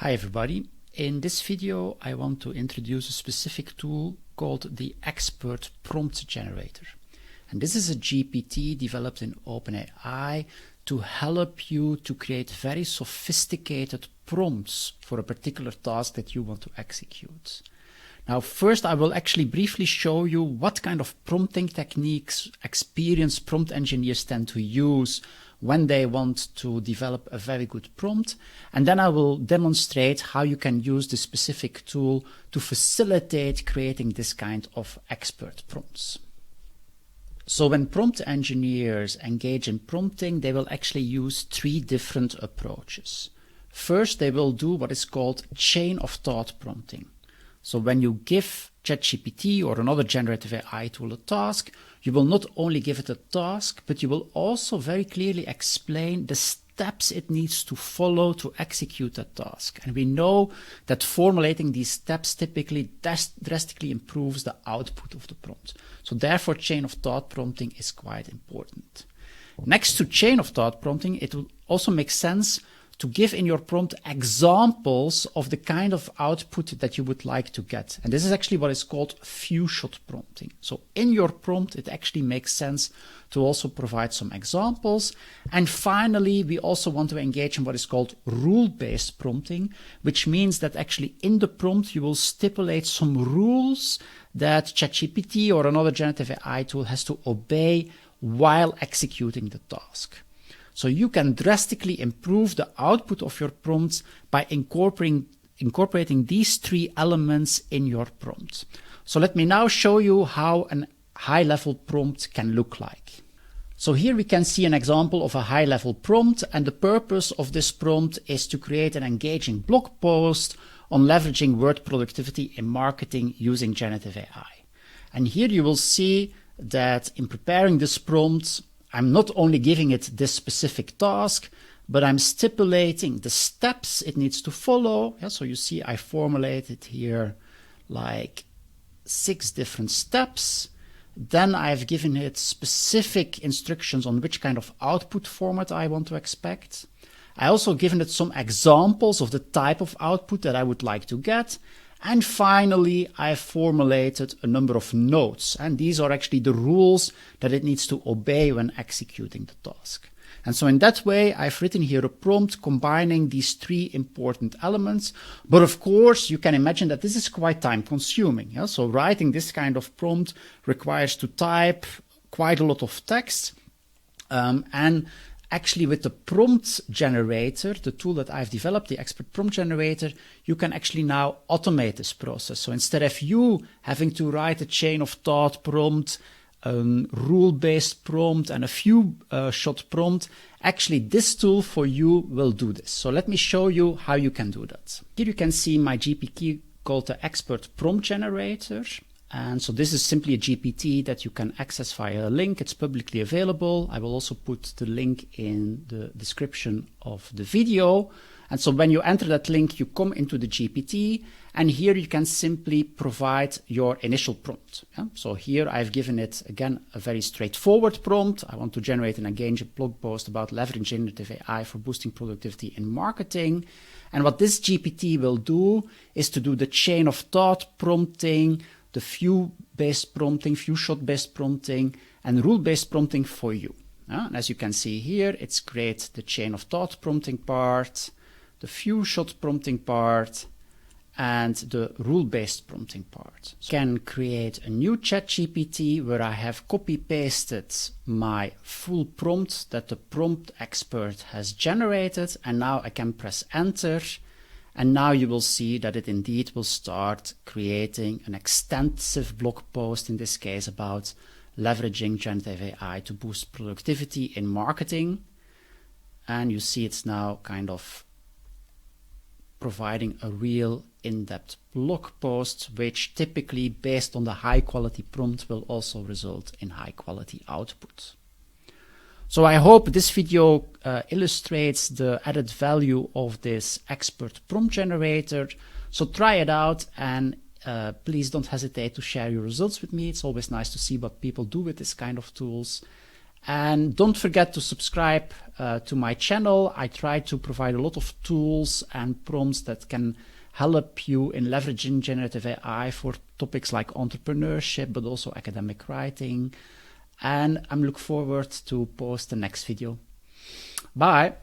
Hi everybody. In this video I want to introduce a specific tool called the Expert Prompt Generator. And this is a GPT developed in OpenAI to help you to create very sophisticated prompts for a particular task that you want to execute. Now first I will actually briefly show you what kind of prompting techniques experienced prompt engineers tend to use when they want to develop a very good prompt, and then I will demonstrate how you can use this specific tool to facilitate creating this kind of expert prompts. So when prompt engineers engage in prompting, they will actually use three different approaches. First, they will do what is called chain of thought prompting. So when you give ChatGPT or another generative AI tool a task, you will not only give it a task, but you will also very clearly explain the steps it needs to follow to execute that task. And we know that formulating these steps typically drastically improves the output of the prompt. So therefore, chain of thought prompting is quite important. Next to chain of thought prompting, it will also make sense to give in your prompt examples of the kind of output that you would like to get. And this is actually what is called few-shot prompting. So in your prompt, it actually makes sense to also provide some examples. And finally, we also want to engage in what is called rule-based prompting, which means that actually in the prompt, you will stipulate some rules that ChatGPT or another generative AI tool has to obey while executing the task. So you can drastically improve the output of your prompts by incorporating these three elements in your prompt. So let me now show you how a high-level prompt can look like. So here we can see an example of a high-level prompt, and the purpose of this prompt is to create an engaging blog post on leveraging word productivity in marketing using generative AI. And here you will see that in preparing this prompt, I'm not only giving it this specific task, but I'm stipulating the steps it needs to follow. Yeah, so you see I formulated here like 6 different steps. Then I've given it specific instructions on which kind of output format I want to expect. I also given it some examples of the type of output that I would like to get. And finally, I formulated a number of notes, and these are actually the rules that it needs to obey when executing the task. And so in that way, I've written here a prompt combining these three important elements. But of course, you can imagine that this is quite time consuming. Yeah? So writing this kind of prompt requires to type quite a lot of text. And actually, with the prompt generator, the tool that I've developed, the Expert Prompt Generator, you can actually now automate this process. So instead of you having to write a chain of thought prompt, rule-based prompt, and a few-shot prompt, actually this tool for you will do this. So let me show you how you can do that. Here you can see my GPT called the Expert Prompt Generator. And so this is simply a GPT that you can access via a link. It's publicly available. I will also put the link in the description of the video. And so when you enter that link, you come into the GPT, and here you can simply provide your initial prompt. Yeah? So here I've given it, again, a very straightforward prompt. I want to generate an engaging blog post about leveraging generative AI for boosting productivity in marketing. And what this GPT will do is to do the chain of thought prompting, the few-based prompting, few-shot-based prompting, and rule-based prompting for you. And as you can see here, it's create the chain of thought prompting part, the few-shot prompting part, and the rule-based prompting part. So I can create a new ChatGPT where I have copy-pasted my full prompt that the prompt expert has generated, and now I can press enter. And now you will see that it indeed will start creating an extensive blog post, in this case about leveraging generative AI to boost productivity in marketing. And you see it's now kind of providing a real in-depth blog post, which typically, based on the high-quality prompt, will also result in high-quality output. So I hope this video illustrates the added value of this Expert Prompt Generator. So try it out, and please don't hesitate to share your results with me. It's always nice to see what people do with this kind of tools. And don't forget to subscribe to my channel. I try to provide a lot of tools and prompts that can help you in leveraging generative AI for topics like entrepreneurship, but also academic writing. And I'm looking forward to post the next video. Bye.